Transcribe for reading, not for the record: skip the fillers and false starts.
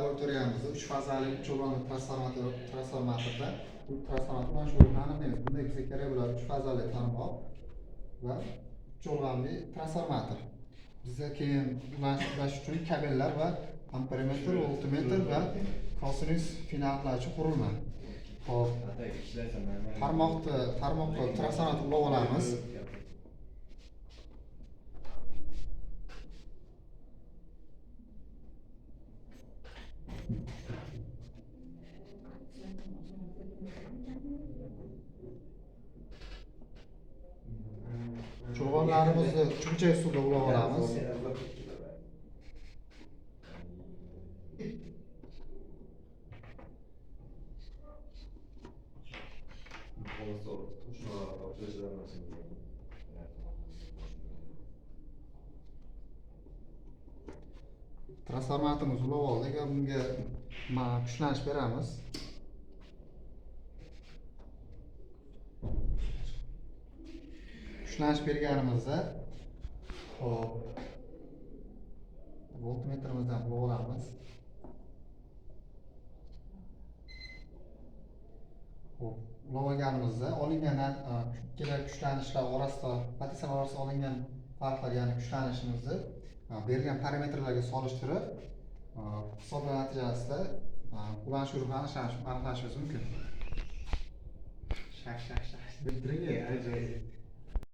laboratoriyamizda 3 fazali uch-ulanli transformatorda bu transformator shu aniqlaymiz. Bunday bizga kerak bo'ladi 3 fazali tarmoq va uch-ulanli transformator. Bizga keyin ulashtirish uchun kabellar va amperometr, voltmetr va kosinus finallovchi qurilma. Xo'p, tarmoqqa transformator ulab olamiz. Chulg'onlarimizni cho'mchak suvda ulab olamiz. Transformatorimizni ulab oldik va bunga kuchlanish beramiz. Kuchlanish berganimizda hop voltmetrimizdan ulab olamiz. Hop, ulab olganimizda olingan ikkala kuchlanishlar orasida, potensial orasida olingan farqlar, ya'ni kuchlanishimizni berilgan parametrlarga solishtirib, hisoblar natijasida ulanish guruhini aniqlashimiz mumkin. Shak. Bildiring, ajoyib.